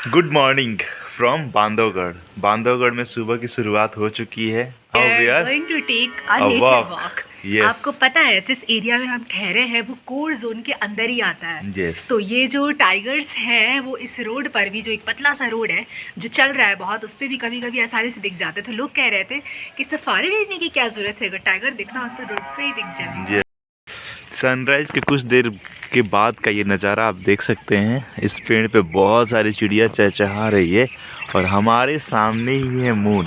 Good morning from Bandhavgarh. Bandhavgarh में सुबह की शुरुआत हो चुकी है। Now we are going to take a a nature walk. Walk. Yes. आपको पता है जिस एरिया में हम ठहरे हैं वो कोर जोन के अंदर ही आता है। Yes. तो ये जो टाइगर्स हैं वो इस रोड पर भी, जो एक पतला सा रोड है जो चल रहा है बहुत, उस पर भी कभी कभी आसानी से दिख जाते थे। लोग कह रहे थे कि सफारी लेने की क्या जरूरत है, अगर टाइगर दिखना हो तो रोड पे ही दिख जाएगा। Yes. सनराइज के कुछ देर के बाद का ये नज़ारा आप देख सकते हैं। इस पेड़ पे बहुत सारी चिड़िया चहचहा रही है और हमारे सामने ही है मून।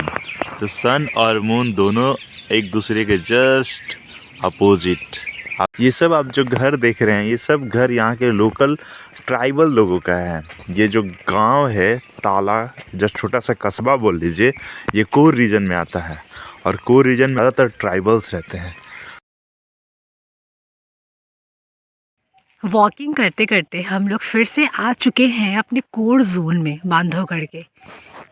तो सन और मून दोनों एक दूसरे के जस्ट अपोजिट। ये सब आप जो घर देख रहे हैं, ये सब घर यहाँ के लोकल ट्राइबल लोगों का है। ये जो गांव है ताला, जो छोटा सा कस्बा बोल लीजिए, ये कोर रीजन में आता है और कोर रीजन में ज़्यादातर ट्राइबल्स रहते हैं। वॉकिंग करते करते हम लोग फिर से आ चुके हैं अपने कोर जोन में, बांधवगढ़ के।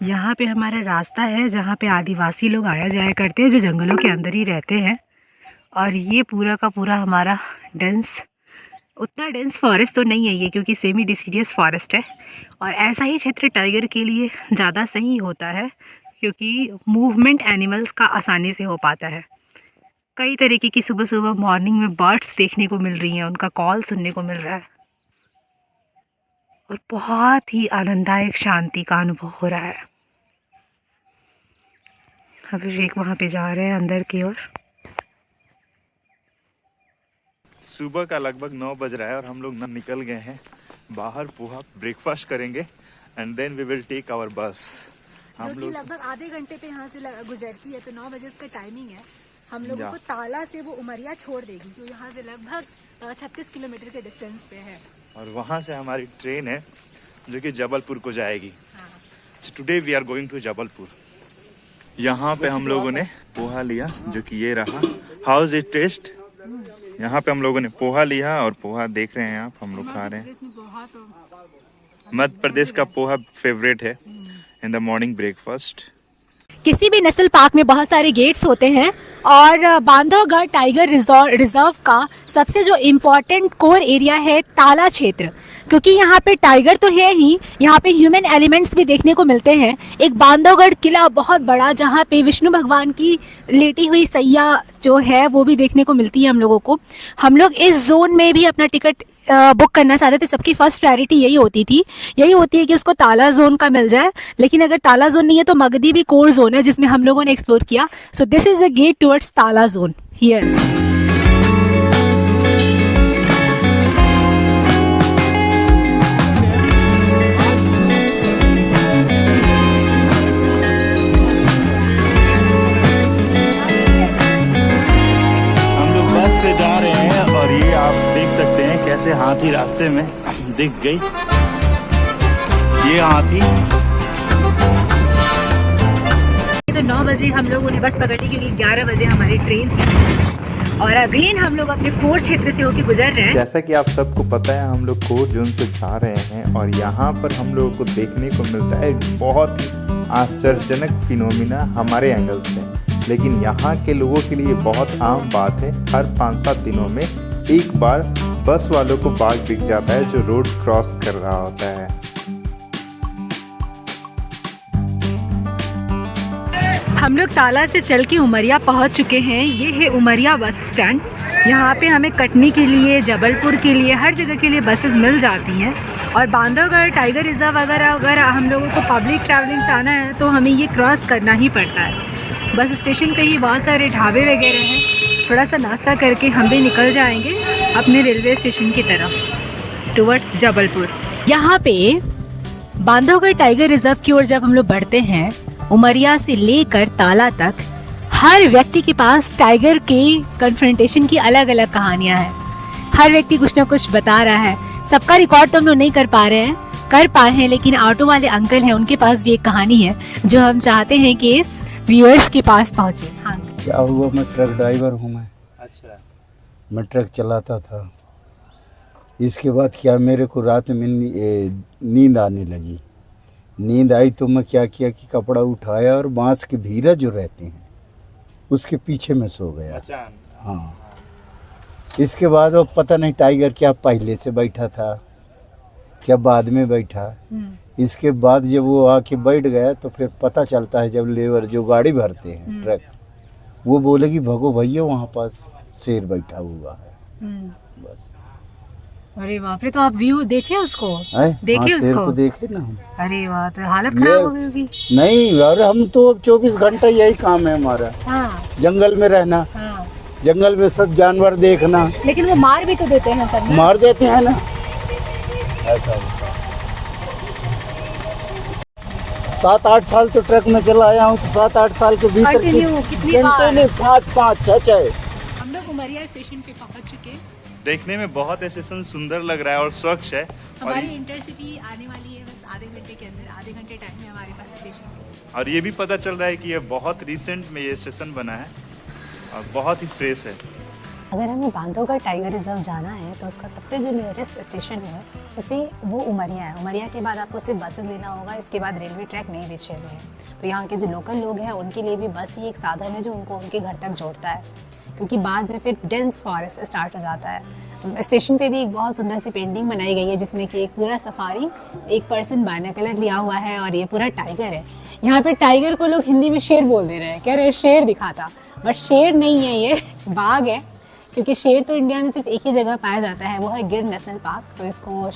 यहाँ पे हमारा रास्ता है जहाँ पे आदिवासी लोग आया जाया करते हैं, जो जंगलों के अंदर ही रहते हैं। और ये पूरा का पूरा हमारा डेंस, उतना डेंस फॉरेस्ट तो नहीं है ये, क्योंकि सेमी डिसीडियस फॉरेस्ट है। और ऐसा ही क्षेत्र टाइगर के लिए ज़्यादा सही होता है, क्योंकि मूवमेंट एनिमल्स का आसानी से हो पाता है। कई तरीके की सुबह सुबह मॉर्निंग में बर्ड्स देखने को मिल रही हैं, उनका कॉल सुनने को मिल रहा है और बहुत ही आनंददायक शांति का अनुभव हो रहा है। अभिषेक वहाँ पे जा रहे हैं अंदर की ओर। सुबह का लगभग 9 बज रहा है और हम लोग निकल गए हैं बाहर। पोहा ब्रेकफास्ट करेंगे and then we will take our bus. हम लोग लगभग आधे घंटे पे यहाँ से गुजरती है, तो 9 बजे इसका टाइमिंग है। हम लोगों को ताला से वो उमरिया छोड़ देगी, जो यहाँ से लगभग 36 किलोमीटर के डिस्टेंस पे है। और वहाँ से हमारी ट्रेन है जो कि जबलपुर को जाएगी। So today we are going to Jabalpur. यहाँ पे हम लोगों ने पोहा लिया, जो कि ये रहा। How is it taste? यहाँ पे हम लोगों ने पोहा लिया और पोहा देख रहे हैं आप, हम लोग खा रहे हैं। मध्य प्रदेश का पोहा फेवरेट है इन द मॉर्निंग ब्रेकफास्ट। किसी भी नेशनल पार्क में बहुत सारे गेट्स होते हैं और बांधवगढ़ टाइगर रिजर्व का सबसे जो इम्पोर्टेंट कोर एरिया है ताला क्षेत्र, क्योंकि यहाँ पे टाइगर तो है ही, यहाँ पे ह्यूमन एलिमेंट्स भी देखने को मिलते हैं। एक बांधवगढ़ किला बहुत बड़ा, जहाँ पे विष्णु भगवान की लेटी हुई सैया जो है वो भी देखने को मिलती है हम लोगों को। हम लोग इस जोन में भी अपना टिकट बुक करना चाहते थे। सबकी फर्स्ट प्रायोरिटी यही होती है कि उसको ताला जोन का मिल जाए। लेकिन अगर ताला जोन नहीं है तो मगधी भी कोर जोन है, जिसमें हम लोगों ने एक्सप्लोर किया। So this is the gate towards Tala zone here. जा रहे हैं और ये आप देख सकते हैं कैसे हाथी रास्ते में दिख गई। ये हाथी तो 9 बजे हम लोगों ने बस पकड़ी, क्योंकि 11 बजे हमारी ट्रेन थी। और अगेन हम लोग अपने कोर क्षेत्र से होकर गुजर रहे हैं। जैसा कि आप सबको पता है, हम लोग कोर जोन से जा रहे हैं और यहाँ पर हम लोगों को देखने को मिलता है बहुत ही आश्चर्यजनक फिनोमिना हमारे एंगल से। लेकिन यहाँ के लोगों के लिए बहुत आम बात है, हर 5-7 दिनों में एक बार बस वालों को बाघ दिख जाता है जो रोड क्रॉस कर रहा होता है। हम लोग ताला से चल के उमरिया पहुँच चुके हैं। ये है उमरिया बस स्टैंड। यहाँ पे हमें कटनी के लिए, जबलपुर के लिए, हर जगह के लिए बसेस मिल जाती हैं। और बांधवगढ़ टाइगर रिजर्व अगर हम लोगों को पब्लिक ट्रैवलिंग से आना है तो हमें ये क्रॉस करना ही पड़ता है। बस स्टेशन पे ही बहुत सारे ढाबे वगैरह हैं। थोड़ा सा नाश्ता करके हम भी निकल जाएंगे अपने रेलवे स्टेशन की तरफ, टुवर्ड्स जबलपुर। यहाँ पे बांधवगढ़ टाइगर रिजर्व की ओर जब हम लोग बढ़ते हैं, उमरिया से लेकर ताला तक, हर व्यक्ति के पास टाइगर के कन्फ्रंटेशन की अलग अलग कहानियाँ हैं। हर व्यक्ति कुछ ना कुछ बता रहा है। सबका रिकॉर्ड तो हम लोग नहीं कर पाए हैं, लेकिन ऑटो वाले अंकल हैं, उनके पास भी एक कहानी है जो हम चाहते हैं कि इस व्यूअर्स के पास पहुंचे। हाँ, क्या हुआ, मैं ट्रक ड्राइवर हूँ मैं। अच्छा। मैं ट्रक चलाता था। इसके बाद क्या, मेरे को रात में नींद आने लगी। नींद आई तो मैं क्या किया कि कपड़ा उठाया और बांस के भीरा जो रहते हैं उसके पीछे में सो गया। हाँ। इसके बाद वो पता नहीं टाइगर क्या पहले से बैठा था क्या बाद में बैठा, इसके बाद जब वो आके बैठ गया तो फिर पता चलता है, जब लेबर जो गाड़ी भरते हैं ट्रक, वो बोले कि भगो भैया वहाँ पास शेर बैठा हुआ है। बस। अरे बाप रे, तो आप व्यू देखे उसको? देखे हाँ, शेर उसको? को देखे ना हम। अरे वाह, तो हालत खराब हो गई होगी। नहीं, और हम तो अब 24 घंटा यही काम है हमारा, हाँ जंगल में रहना, हाँ। जंगल में सब जानवर देखना। लेकिन वो मार भी तो देते हैं सर ना? मार देते हैं ना, ऐसा होता है। 7-8 साल तो ट्रक में चला आया हूँ, तो 7-8 साल के भीतर Continue, कितनी बार? नहीं 5-5 6 हम लोग उमरिया स्टेशन पे पहुंच चुके हैं। देखने में बहुत स्टेशन सुंदर लग रहा है और स्वच्छ है। हमारी इंटरसिटी आने वाली है बस आधे घंटे के अंदर, आधे घंटे टाइम है हमारे पास स्टेशन। और ये भी पता चल रहा है कि ये बहुत रिसेंट में ये स्टेशन बना है और बहुत ही फ्रेश है। अगर हमें बांधवगढ़ टाइगर रिजर्व जाना है तो उसका सबसे जो नियरेस्ट स्टेशन है उसे वो उमरिया है। उमरिया के बाद आपको सिर्फ बसेस लेना होगा, इसके बाद रेलवे ट्रैक नहीं बिछे हुए हैं। तो यहाँ के जो लोकल लोग हैं उनके लिए भी बस ही एक साधन है जो उनको उनके घर तक जोड़ता है, क्योंकि बाद में फिर डेंस फॉरेस्ट स्टार्ट हो जाता है। स्टेशन पे भी एक बहुत सुंदर सी पेंटिंग बनाई गई है जिसमें कि एक पूरा सफारी, एक पर्सन बायनोकुलर लिया हुआ है और ये पूरा टाइगर है। यहाँ पे टाइगर को लोग हिंदी में शेर बोल दे रहे हैं, कह रहे हैं शेर दिखाता, बट शेर नहीं है, ये बाघ है। क्योंकि शेर तो इंडिया में सिर्फ एक ही जगह पाया जाता है, वो है गिर नेशनल पार्क। तो इसको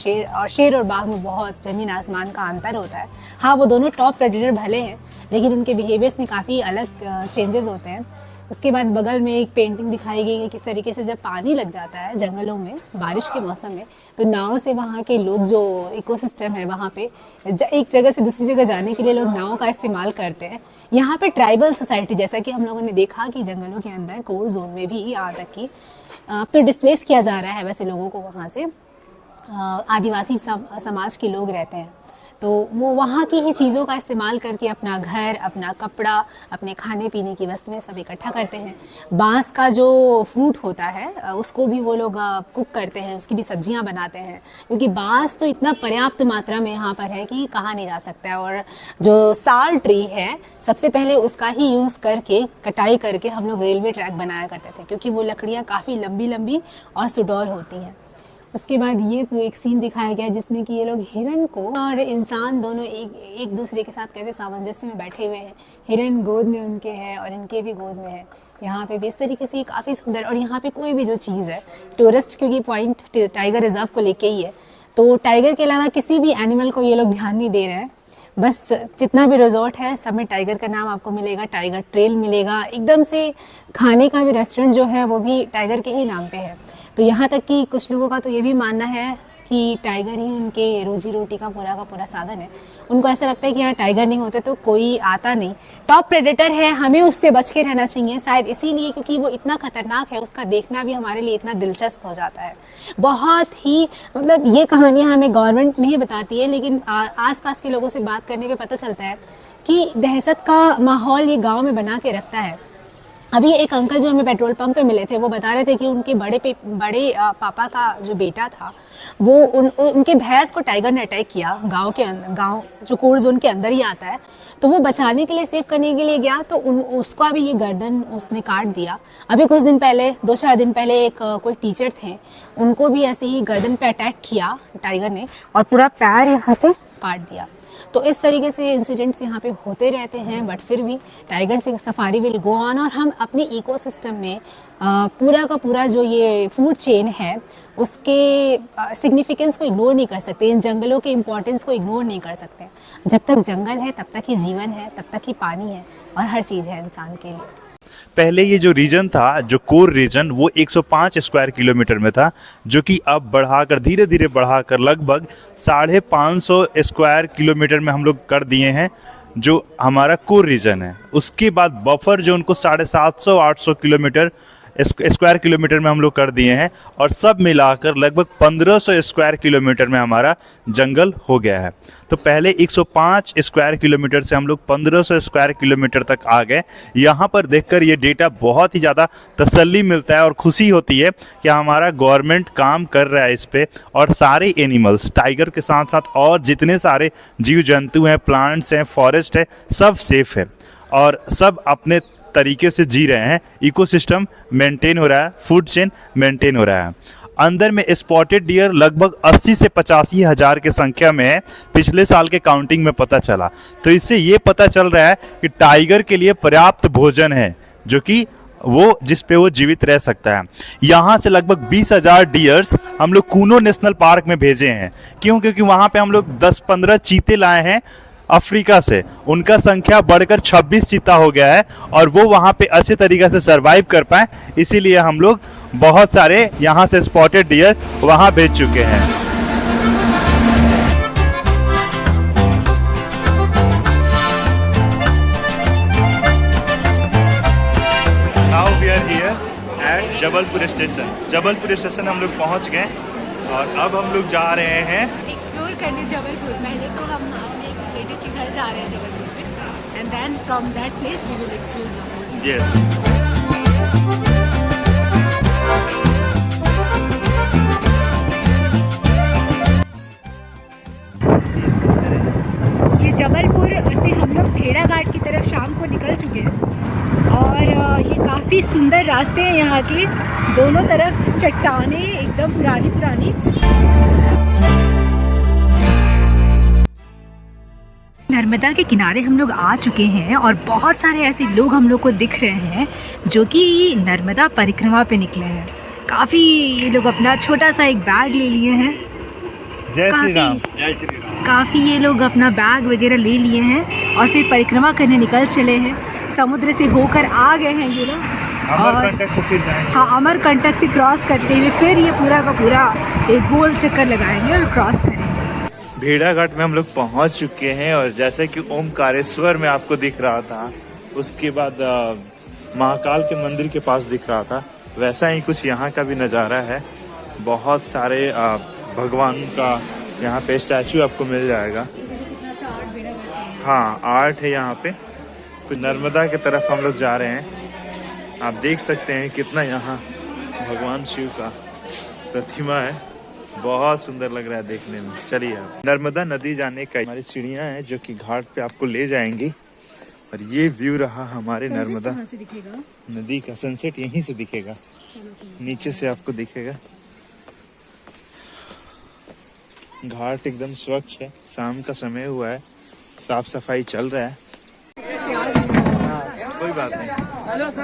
शेर और बाघ में बहुत ज़मीन आसमान का अंतर होता है। हाँ, वो दोनों टॉप प्रेडेटर भले हैं, लेकिन उनके बिहेवियर्स में काफ़ी अलग चेंजेस होते हैं। उसके बाद बगल में एक पेंटिंग दिखाई गई है किस तरीके से जब पानी लग जाता है जंगलों में बारिश के मौसम में, तो नाव से वहाँ के लोग जो इकोसिस्टम है वहाँ पे एक जगह से दूसरी जगह जाने के लिए लोग नाव का इस्तेमाल करते हैं। यहाँ पे ट्राइबल सोसाइटी, जैसा कि हम लोगों ने देखा कि जंगलों के अंदर कोर जोन में भी यहाँ तक कि अब तो डिस्प्लेस किया जा रहा है वैसे लोगों को, वहाँ से आदिवासी समाज के लोग रहते हैं, तो वो वहाँ की ही चीज़ों का इस्तेमाल करके अपना घर, अपना कपड़ा, अपने खाने पीने की वस्तुएं सब इकट्ठा करते हैं। बांस का जो फ्रूट होता है उसको भी वो लोग कुक करते हैं, उसकी भी सब्जियां बनाते हैं, क्योंकि बांस तो इतना पर्याप्त मात्रा में यहाँ पर है कि कहा नहीं जा सकता है। और जो साल ट्री है, सबसे पहले उसका ही यूज़ करके कटाई करके हम लोग रेलवे ट्रैक बनाया करते थे, क्योंकि वो लकड़ियाँ काफ़ी लंबी लंबी और सुडौल होती हैं। उसके बाद ये एक सीन दिखाया गया जिसमें कि ये लोग हिरन को और इंसान दोनों एक दूसरे के साथ कैसे सामंजस्य में बैठे हुए हैं। हिरन गोद में उनके है और इनके भी गोद में है। यहाँ पे भी इस तरीके से काफ़ी सुंदर, और यहाँ पे कोई भी जो चीज़ है, टूरिस्ट क्योंकि पॉइंट टाइगर रिजर्व को लेके ही है, तो टाइगर के अलावा किसी भी एनिमल को ये लोग ध्यान नहीं दे रहे हैं। बस जितना भी रिजॉर्ट है सब में टाइगर का नाम आपको मिलेगा, टाइगर ट्रेल मिलेगा, एकदम से खाने का भी रेस्टोरेंट जो है वो भी टाइगर के ही नाम पे है। तो यहाँ तक कि कुछ लोगों का तो ये भी मानना है कि टाइगर ही उनके रोजी रोटी का पूरा साधन है। उनको ऐसा लगता है कि यहाँ टाइगर नहीं होते तो कोई आता नहीं। टॉप प्रेडेटर है, हमें उससे बच के रहना चाहिए, शायद इसीलिए क्योंकि वो इतना खतरनाक है, उसका देखना भी हमारे लिए इतना दिलचस्प हो जाता है। बहुत ही मतलब ये कहानियाँ हमें गवर्नमेंट नहीं बताती है, लेकिन आसपास के लोगों से बात करने पे पता चलता है कि दहशत का माहौल ये गाँव में बना के रखता है। अभी एक अंकल जो हमें पेट्रोल पंप पे मिले थे, वो बता रहे थे कि उनके बड़े पापा का जो बेटा था, वो उनके भैंस को टाइगर ने अटैक किया गांव जो कोर जोन के अंदर ही आता है। तो वो बचाने के लिए, सेव करने के लिए गया, तो उसका भी ये गर्दन उसने काट दिया। अभी कुछ दिन पहले, 2-4 दिन पहले एक कोई टीचर थे, उनको भी ऐसे ही गर्दन पे अटैक किया टाइगर ने और पूरा पैर यहाँ से काट दिया। तो इस तरीके से इंसिडेंट्स यहाँ पे होते रहते हैं, बट फिर भी टाइगर से सफारी विल गो ऑन। और हम अपने इकोसिस्टम में पूरा का पूरा जो ये फूड चेन है उसके सिग्निफिकेंस को इग्नोर नहीं कर सकते, इन जंगलों के इम्पोर्टेंस को इग्नोर नहीं कर सकते। जब तक जंगल है तब तक ही जीवन है, तब तक ही पानी है और हर चीज़ है इंसान के लिए। पहले ये जो रीजन था, जो कोर रीजन, वो 105 स्क्वायर किलोमीटर में था, जो कि अब बढ़ाकर धीरे धीरे बढ़ाकर लगभग 550 स्क्वायर किलोमीटर में हम लोग कर दिए हैं, जो हमारा कोर रीजन है। उसके बाद बफर जोन को 750-800 किलोमीटर स्क्वायर किलोमीटर में हम लोग कर दिए हैं, और सब मिलाकर लगभग 1500 स्क्वायर किलोमीटर में हमारा जंगल हो गया है। तो पहले 105 स्क्वायर किलोमीटर से हम लोग 1500 स्क्वायर किलोमीटर तक आ गए। यहाँ पर देखकर ये डेटा बहुत ही ज़्यादा तसल्ली मिलता है और खुशी होती है कि हमारा गवर्नमेंट काम कर रहा है इस पर, और सारे एनिमल्स, टाइगर के साथ साथ और जितने सारे जीव जंतु हैं, प्लांट्स हैं, फॉरेस्ट है, सब सेफ है और सब अपने तरीके से जी रहे हैं। इकोसिस्टम मेंटेन हो रहा है, फूड चेन मेंटेन हो रहा है। अंदर में स्पॉटेड डियर लगभग 80 से 85 हजार की संख्या में है, पिछले साल के काउंटिंग में पता चला। तो इससे ये पता चल रहा है कि टाइगर के लिए पर्याप्त भोजन है, जो कि वो जिस पे वो जीवित रह सकता है। यहाँ से लगभग 20,000 डियर्स हम लोग कूनो नेशनल पार्क में भेजे हैं। क्यों? क्योंकि वहाँ पे हम लोग 10-15 चीते लाए हैं अफ्रीका से। उनका संख्या बढ़कर 26 चीता हो गया है और वो वहाँ पे अच्छे तरीके से सरवाइव कर पाए, इसीलिए हम लोग बहुत सारे यहाँ से स्पॉटेड डियर वहाँ भेज चुके हैं। Now we are here at Jabalpur station. Jabalpur station हम लोग पहुँच गए और अब हम लोग जा रहे हैं एक्सप्लोर करने जबलपुर। पहले तो हम अपने रिलेटिव के घर जा रहे हैं जबलपुर में, and then from that place we will explore Jabalpur. Yes. ये जबलपुर से हम लोग भेड़ाघाट की तरफ शाम को निकल चुके हैं और ये काफ़ी सुंदर रास्ते हैं यहाँ के, दोनों तरफ चट्टानें एकदम पुरानी पुरानी। नर्मदा के किनारे हम लोग आ चुके हैं और बहुत सारे ऐसे लोग हम लोग को दिख रहे हैं जो कि नर्मदा परिक्रमा पे निकले हैं। काफ़ी ये लोग अपना छोटा सा एक बैग ले लिए हैं। जय श्री राम। काफ़ी ये लोग अपना बैग वगैरह ले लिए हैं और फिर परिक्रमा करने निकल चले हैं। समुद्र से होकर आ गए हैं ये लोग हाँ, अमरकंटक से क्रॉस करते हुए फिर ये पूरा का पूरा एक गोल चक्कर लगाएंगे और क्रॉस करेंगे। भेड़ाघाट में हम लोग पहुंच चुके हैं और जैसे कि ओमकारेश्वर में आपको दिख रहा था, उसके बाद महाकाल के मंदिर के पास दिख रहा था, वैसा ही कुछ यहाँ का भी नज़ारा है। बहुत सारे भगवान का यहाँ पे स्टैचू आपको मिल जाएगा। हाँ, आर्ट है यहाँ पे। कुछ नर्मदा की तरफ हम लोग जा रहे हैं। आप देख सकते हैं कितना यहाँ भगवान शिव का प्रतिमा है, बहुत सुंदर लग रहा है देखने में। चलिए, आप नर्मदा नदी जाने का हमारी सीढ़ियाँ हैं जो कि घाट पे आपको ले जाएंगी और ये व्यू रहा हमारे नर्मदा नदी का। सनसेट यहीं से दिखेगा, नीचे से आपको दिखेगा। घाट एकदम स्वच्छ है, शाम का समय हुआ है, साफ सफाई चल रहा है। कोई बात नहीं,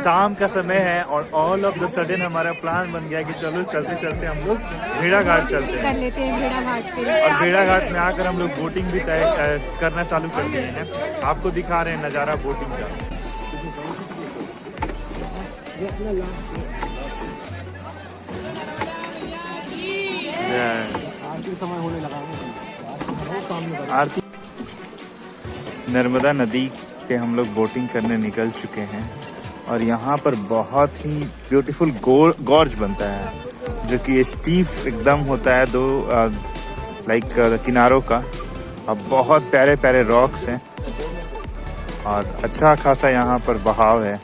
शाम का समय है और ऑल ऑफ द सडन हमारा प्लान बन गया कि चलो चलते चलते हम लोग भेड़ाघाट चलते हैं। कर लेते हैं भेड़ाघाट पे। और भेड़ाघाट में आकर हम लोग बोटिंग भी तय करना चालू कर दिए हैं। आपको दिखा रहे हैं नज़ारा बोटिंग का। आरती। नर्मदा नदी पे हम लोग बोटिंग करने निकल चुके हैं और यहाँ पर बहुत ही ब्यूटीफुल गॉर्ज बनता है जो कि स्टीफ एकदम होता है, दो लाइक किनारों का। अब बहुत प्यारे प्यारे रॉक्स हैं और अच्छा खासा यहाँ पर बहाव है।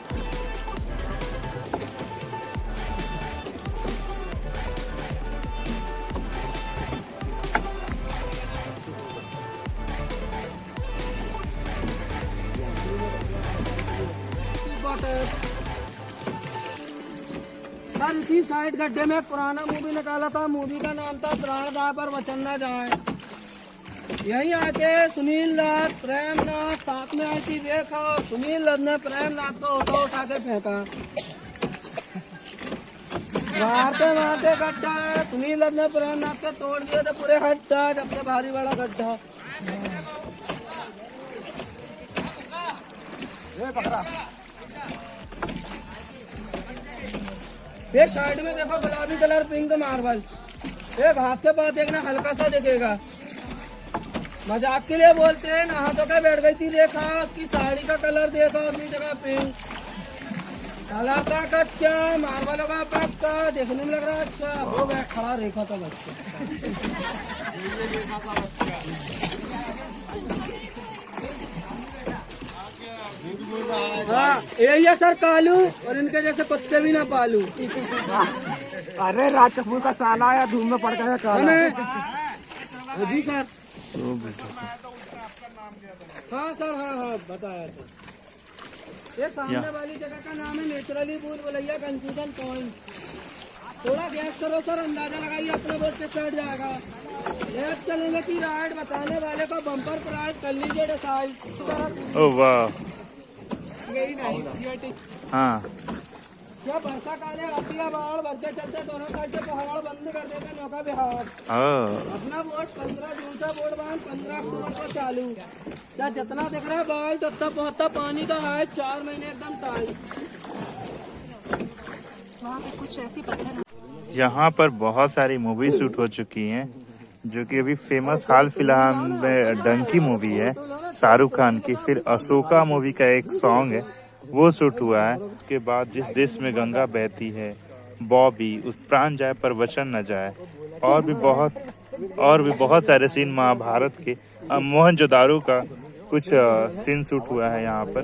सर इसी साइड गड्ढे में पुराना मूवी निकाला था, मूवी का नाम था प्राण दाए पर वचन न जाए। यहीं आके सुनील दत्त, प्रेमनाथ साथ में आई थी, देखा सुनील दत्त ने प्रेमनाथ को उठा के फेंका। मारते मारते गड्ढा है, सुनील दत्त ने प्रेमनाथ को तोड़ दिया तो पूरे हड्डा, सबसे भारी बड़ा गड्ढा। ये साइड में देखो गुलाबी कलर पिंक मार्बल, एक हाथ के पास देखना हल्का सा दिखेगा। मजाक के लिए बोलते हैं, नहा के बैठ गई थी, देखा उसकी साड़ी का कलर देखा, अपनी जगह पिंक। कलर का कच्चा, मार्बल का पक्का, देखने में लग रहा अच्छा। वो बैठ खड़ा देखा था बच्चा। हाँ, यही है सर कालू, और इनके जैसे कुत्ते भी ना पालू। अरे राज कपूर का साला आया, धूम में पड़ गया काला। जी सर। हाँ सर, हाँ बताया था। ये सामने वाली जगह का नाम है नेचुरली पूल बलैया कंफ्यूजन पॉइंट। थोड़ा गैस करो सर, अंदाजा लगाइए अपना बोट के साइड जाएगा। लेफ्ट चलेंगे कि राइट, बताने वाले का बम्पर प्राइस कर लीजिए डिसाइड। ओ वाह, वेरी नाइस। हाँ क्या वर्षा काले आती है, बाढ़ बढ़ते चलते दोनों साइड से पहाड़ बंद कर देते नौका विहार। अपना बोट 15 जून से बोट बंद, 15 अक्टूबर को चालू। क्या जितना दिख रहा है बाल्ट उतना पहुंचता पानी का है, 4 महीने एकदम टाइट। वहाँ पे कुछ ऐसे पत्थर यहाँ पर बहुत सारी मूवी शूट हो चुकी हैं, जो कि अभी फेमस हाल फिलहाल में डंकी मूवी है शाहरुख खान की, फिर अशोका मूवी का एक सॉन्ग है वो शूट हुआ है। उसके बाद जिस देश में गंगा बहती है, बॉबी, उस प्राण जाए पर वचन न जाए, और भी बहुत सारे सीन महाभारत के, मोहनजोदारो का कुछ सीन शूट हुआ है यहाँ पर।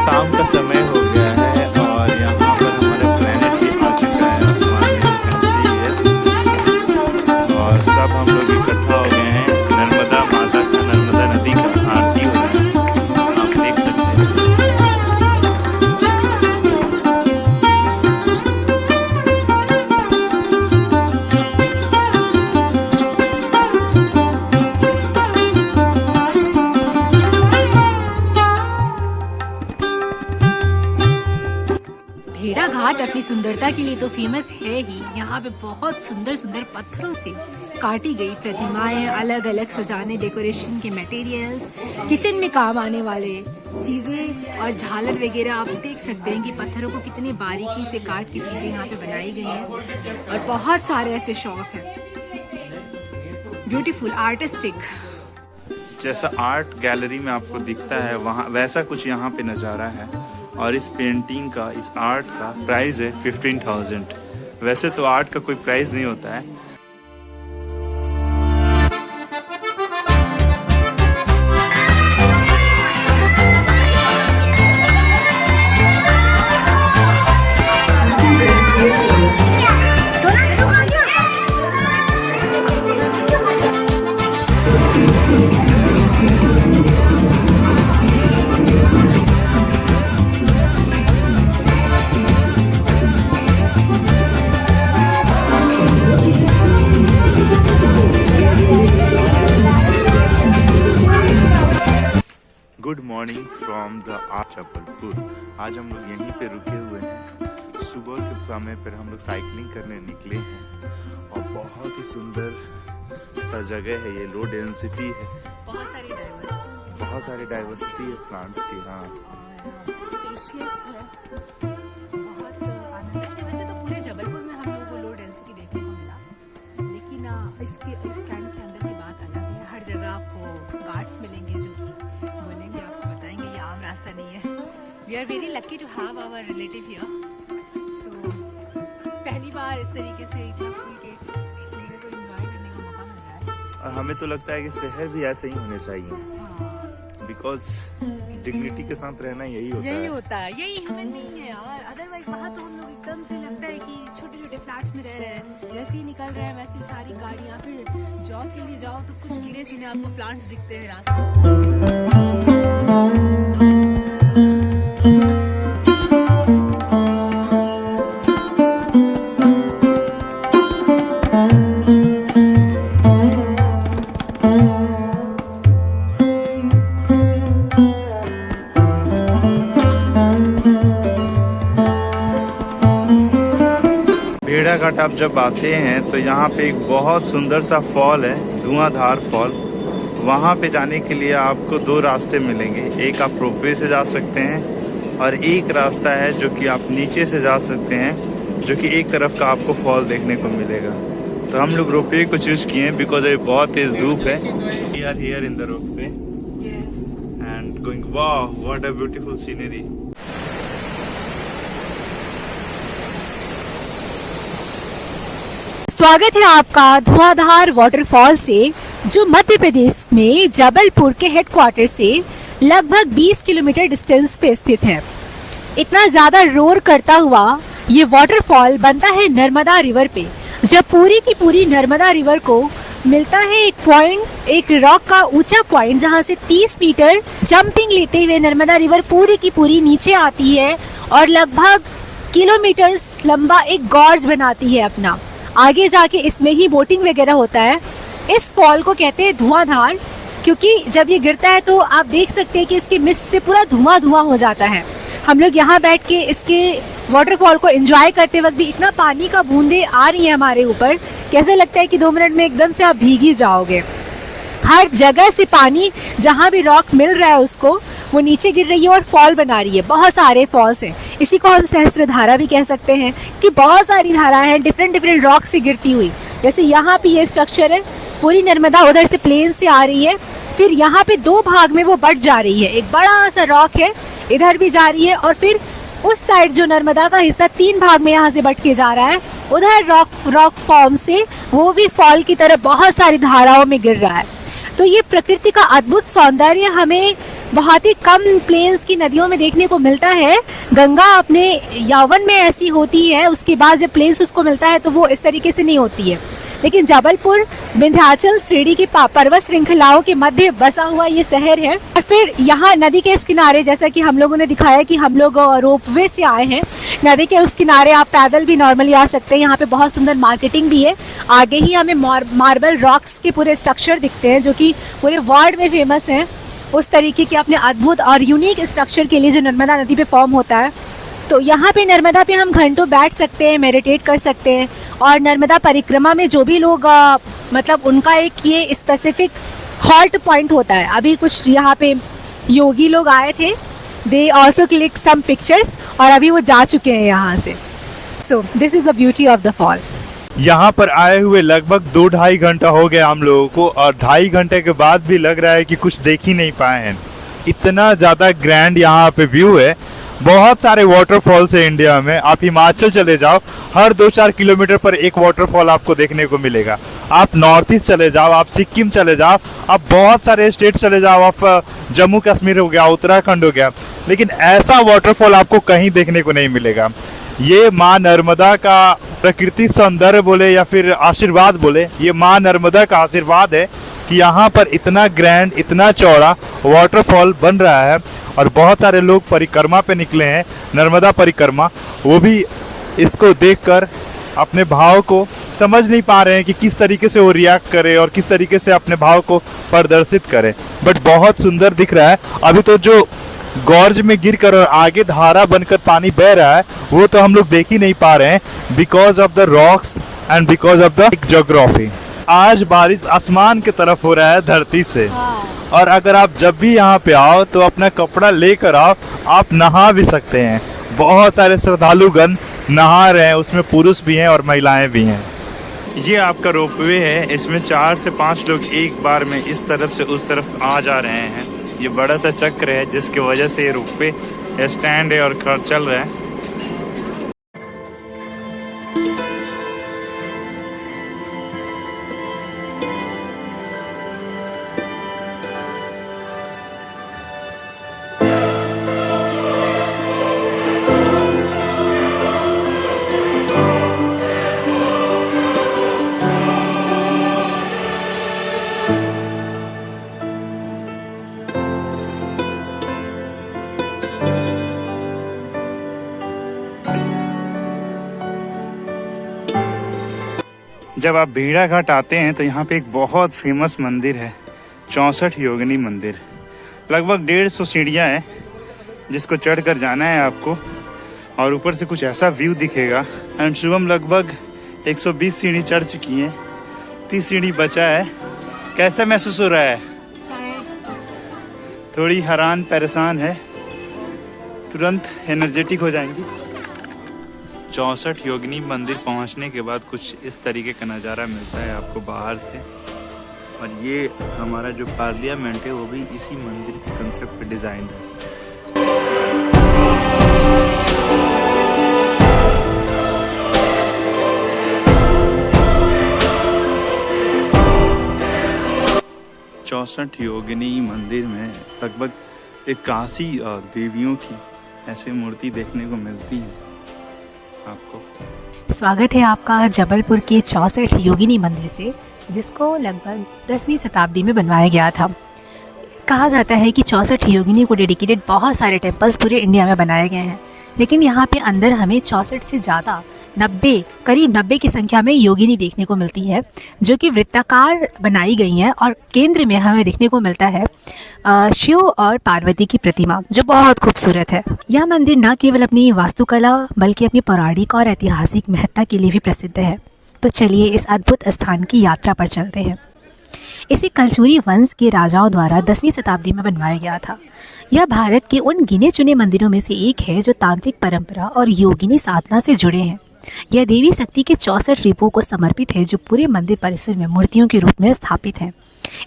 शाम का समय हो गया है और यहाँ पर हमारा प्लेनेट भी आ चुका है, आसमान में है और सब हम लोग इकट्ठा हो गए हैं। नर्मदा माता का, नर्मदा नदी का आरती हो रहा है, आप देख सकते हैं। भेड़ा घाट अपनी सुंदरता के लिए तो फेमस है ही। यहाँ पे बहुत सुंदर सुंदर पत्थरों से काटी गई प्रतिमाएं, अलग अलग सजाने डेकोरेशन के मटेरियल्स, किचन में काम आने वाले चीजें और झालर वगैरह आप देख सकते हैं कि पत्थरों को कितने बारीकी से काट के चीजें यहाँ पे बनाई गई हैं। और बहुत सारे ऐसे शॉप हैं, ब्यूटीफुल, आर्टिस्टिक। जैसा आर्ट गैलरी में आपको दिखता है वहाँ वैसा कुछ यहाँ पे नज़ारा है। और इस पेंटिंग का, इस आर्ट का प्राइस है 15,000। वैसे तो आर्ट का कोई प्राइस नहीं होता है। Good morning from the Jabalpur. आज हम लोग यहीं पे रुके हुए हैं। सुबह के समय पर हम लोग साइकिलिंग करने निकले हैं और बहुत ही सुंदर सा जगह है ये, लो डेंसिटी है, बहुत सारी डाइवर्सिटी है प्लांट्स की। हाँ, स्पेशियस है, बहुत आनंददायक है। वैसे तो पूरे जबलपुर में हम लोगों को लो डेंसिटी देखने को मिला, लेकिन इस कैंप के अंदर की बात अलग है। हर जगह आपको गार्ड्स मिलेंगे जो कि बोलेंगे, आपको बताएंगे ये आम रास्ता नहीं है। We are very lucky to have our relative here. So पहली बार इस तरीके से इतना खुल के चीज़ों को एंजॉय करने का मौका मिल रहा है। और हमें तो लगता है कि शहर भी ऐसे ही होने चाहिए, बिकॉज डिग्निटी के साथ रहना यही होता है। यही हमें नहीं है यार। अदरवाइज वहाँ तो हम लोग एकदम से लगता है कि छोटे छोटे फ्लैट्स में रह रहे हैं, जैसे ही निकल रहे हैं वैसी सारी गाड़ियाँ, फिर जॉब के लिए जाओ तो कुछ गिने चुने आपको प्लांट्स दिखते हैं रास्ते। भेड़ाघाट आप जब आते हैं तो यहाँ पे एक बहुत सुंदर सा फॉल है, धुआंधार फॉल। वहाँ पे जाने के लिए आपको 2 रास्ते मिलेंगे। एक आप रोपवे से जा सकते हैं और एक रास्ता है जो कि आप नीचे से जा सकते हैं, जो कि एक तरफ का आपको फॉल देखने को मिलेगा। तो हम लोग रोपवे को चूज किए हैं बिकॉज अभी बहुत तेज धूप है। We are here in the ropeway and going, वाह व्हाट अ ब्यूटीफुल सीनरी। स्वागत है आपका धुआंधार वाटरफॉल से, जो मध्य प्रदेश में जबलपुर के हेडक्वार्टर से लगभग 20 किलोमीटर डिस्टेंस पे स्थित है। इतना ज्यादा रोर करता हुआ ये वाटरफॉल बनता है नर्मदा रिवर पे। जब पूरी की पूरी नर्मदा रिवर को मिलता है एक पॉइंट, एक रॉक का ऊंचा पॉइंट जहाँ से 30 मीटर जंपिंग लेते हुए नर्मदा रिवर पूरी की पूरी नीचे आती है और लगभग किलोमीटर लंबा एक गॉर्ज बनाती है अपना। आगे जाके इसमें ही बोटिंग वगैरह होता है। इस फॉल को कहते हैं धुआंधार, क्योंकि जब ये गिरता है तो आप देख सकते हैं कि इसके मिस्ट से पूरा धुआं धुआं हो जाता है। हम लोग यहाँ बैठ के इसके वाटरफॉल को एंजॉय करते वक्त भी इतना पानी का बूंदे आ रही है हमारे ऊपर, कैसे लगता है कि 2 मिनट में एकदम से आप भीग ही जाओगे। हर जगह से पानी, जहाँ भी रॉक मिल रहा है उसको, वो नीचे गिर रही है और फॉल बना रही है। बहुत सारे फॉल्स हैं, इसी को हम सहस्त्रधारा भी कह सकते हैं कि बहुत सारी धाराएं हैं डिफरेंट रॉक से गिरती हुई। जैसे यहाँ पे ये स्ट्रक्चर है, पूरी नर्मदा उधर से प्लेन से आ रही है, फिर यहाँ पे 2 भाग में वो बट जा रही है। एक बड़ा सा रॉक है, इधर भी जा रही है, और फिर उस साइड जो नर्मदा का हिस्सा 3 भाग में यहाँ से बट के जा रहा है, उधर रॉक फॉर्म से वो भी फॉल की तरह बहुत सारी धाराओं में गिर रहा है। तो ये प्रकृति का अद्भुत सौंदर्य हमें बहुत ही कम प्लेन्स की नदियों में देखने को मिलता है। गंगा अपने यौवन में ऐसी होती है, उसके बाद जब प्लेन्स उसको मिलता है तो वो इस तरीके से नहीं होती है। लेकिन जबलपुर विंध्याचल श्रेणी की पर्वत श्रृंखलाओं के मध्य बसा हुआ ये शहर है। और फिर यहाँ नदी के इस किनारे, जैसा कि हम लोगों ने दिखाया कि हम लोग रोपवे से आए हैं, नदी के उस किनारे आप पैदल भी नॉर्मली आ सकते हैं। यहाँ पे बहुत सुंदर मार्केटिंग भी है। आगे ही हमें मार्बल रॉक्स के पूरे स्ट्रक्चर दिखते हैं जो कि पूरे वर्ल्ड में फेमस हैं, उस तरीके के अपने अद्भुत और यूनिक स्ट्रक्चर के लिए जो नर्मदा नदी पे फॉर्म होता है। तो यहाँ पे नर्मदा पे हम घंटों बैठ सकते हैं, मेडिटेट कर सकते हैं। और नर्मदा परिक्रमा में जो भी लोग मतलब उनका एक ये स्पेसिफिक हॉल्ट पॉइंट होता है। अभी कुछ यहाँ पे योगी लोग आए थे, they also click some pictures, और अभी वो जा चुके हैं यहाँ से। So this is the beauty of the fall. यहाँ पर आए हुए लगभग 2-2.5 घंटा हो गया हम लोगों को, और 2.5 घंटे के बाद भी लग रहा है कि कुछ देख ही नहीं पाए हैं। इतना ज़्यादा ग्रैंड यहाँ पे व्यू है। बहुत सारे वाटरफॉल्स है इंडिया में। आप हिमाचल चले जाओ, हर 2-4 किलोमीटर पर एक वाटरफॉल आपको देखने को मिलेगा। आप नॉर्थ ईस्ट चले जाओ, आप सिक्किम चले जाओ, आप बहुत सारे स्टेट चले जाओ, आप जम्मू कश्मीर हो गया, उत्तराखंड हो गया, लेकिन ऐसा वाटरफॉल आपको कहीं देखने को नहीं मिलेगा। ये माँ नर्मदा का प्रकृति सौंदर्य बोले या फिर आशीर्वाद बोले, ये माँ नर्मदा का आशीर्वाद है कि यहाँ पर इतना ग्रैंड, इतना चौड़ा वाटरफॉल बन रहा है। और बहुत सारे लोग परिक्रमा पे निकले हैं, नर्मदा परिक्रमा, वो भी इसको देखकर अपने भाव को समझ नहीं पा रहे हैं कि किस तरीके से वो रिएक्ट करे और किस तरीके से अपने भाव को प्रदर्शित करे। बट बहुत सुंदर दिख रहा है। अभी तो जो गॉर्ज में गिरकर और आगे धारा बनकर पानी बह रहा है, वो तो हम लोग देख ही नहीं पा रहे हैं, because of the rocks and because of the geography. आज बारिश आसमान की तरफ हो रहा है धरती से। और अगर आप जब भी यहाँ पे आओ तो अपना कपड़ा लेकर आओ, आप नहा भी सकते हैं। बहुत सारे श्रद्धालुगण नहा रहे हैं, उसमें पुरुष भी हैं और महिलाएं भी हैं। ये आपका रोपवे है, इसमें 4 से 5 लोग एक बार में इस तरफ से उस तरफ आ जा रहे हैं। ये बड़ा सा चक्र है जिसकी वजह से ये रोपवे स्टैंड है और चल रहा है। जब आप भेड़ा घाट आते हैं तो यहाँ पे एक बहुत फेमस मंदिर है, 64 योगिनी मंदिर। लगभग 150 सीढ़ियाँ हैं जिसको चढ़कर जाना है आपको, और ऊपर से कुछ ऐसा व्यू दिखेगा। एंड शुभम लगभग 120 सीढ़ी चढ़ चुकी हैं, 30 सीढ़ी बचा है। कैसा महसूस हो रहा है? थोड़ी हैरान परेशान है, तुरंत एनर्जेटिक हो जाएंगी। 64 योगिनी मंदिर पहुंचने के बाद कुछ इस तरीके का नज़ारा मिलता है आपको बाहर से। और ये हमारा जो पार्लियामेंट है वो भी इसी मंदिर के कंसेप्ट पे डिज़ाइन है। चौसठ योगिनी मंदिर में लगभग 81 देवियों की ऐसी मूर्ति देखने को मिलती है आपको। स्वागत है आपका जबलपुर के 64 योगिनी मंदिर से। जिसको लगभग 10वीं शताब्दी में बनवाया गया था। कहा जाता है कि 64 योगिनी को डेडिकेटेड बहुत सारे टेम्पल्स पूरे इंडिया में बनाए गए हैं, लेकिन यहाँ पे अंदर हमें 64 से ज़्यादा करीब 90 की संख्या में योगिनी देखने को मिलती है, जो कि वृत्ताकार बनाई गई हैं। और केंद्र में हमें देखने को मिलता है शिव और पार्वती की प्रतिमा, जो बहुत खूबसूरत है। यह मंदिर न केवल अपनी वास्तुकला बल्कि अपनी पौराणिक और ऐतिहासिक महत्ता के लिए भी प्रसिद्ध है। तो चलिए इस अद्भुत स्थान की यात्रा पर चलते हैं। इसे कलचुरी वंश के राजाओं द्वारा 10वीं शताब्दी में बनवाया गया था। यह भारत के उन गिने चुने मंदिरों में से एक है जो तांत्रिक परंपरा और योगिनी साधना से जुड़े हैं। यह देवी शक्ति के 64 रूपों को समर्पित है, जो पूरे मंदिर परिसर में मूर्तियों के रूप में स्थापित हैं।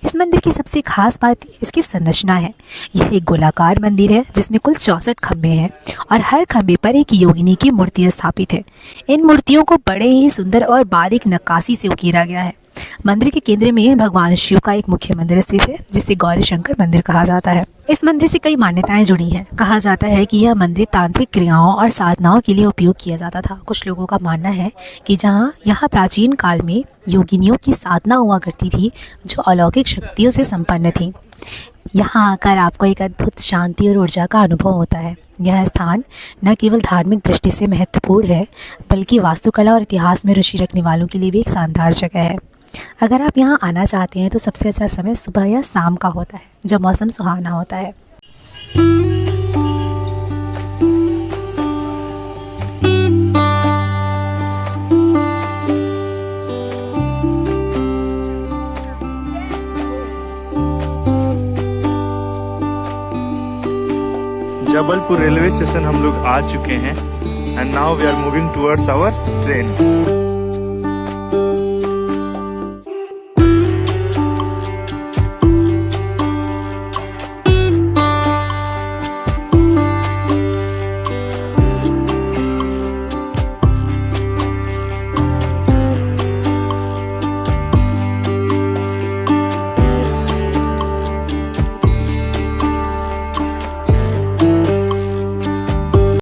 इस मंदिर की सबसे खास बात इसकी संरचना है। यह एक गोलाकार मंदिर है जिसमें कुल 64 खंभे हैं और हर खंभे पर एक योगिनी की मूर्ति स्थापित है। इन मूर्तियों को बड़े ही सुंदर और बारीक नक्काशी से उकेरा गया है। मंदिर के केंद्र में भगवान शिव का एक मुख्य मंदिर स्थित है, जिसे गौरी शंकर मंदिर कहा जाता है। इस मंदिर से कई मान्यताएं जुड़ी हैं। कहा जाता है कि यह मंदिर तांत्रिक क्रियाओं और साधनाओं के लिए उपयोग किया जाता था। कुछ लोगों का मानना है कि यहाँ प्राचीन काल में योगिनियों की साधना हुआ करती थी, जो अलौकिक शक्तियों से संपन्न थी। यहाँ आकर आपको एक अद्भुत शांति और ऊर्जा का अनुभव होता है। यह स्थान न केवल धार्मिक दृष्टि से महत्वपूर्ण है, बल्कि वास्तुकला और इतिहास में रुचि रखने वालों के लिए भी एक शानदार जगह है। अगर आप यहाँ आना चाहते हैं तो सबसे अच्छा समय सुबह या शाम का होता है, जब मौसम सुहाना होता है। जबलपुर रेलवे स्टेशन हम लोग आ चुके हैं and now we are moving towards our train.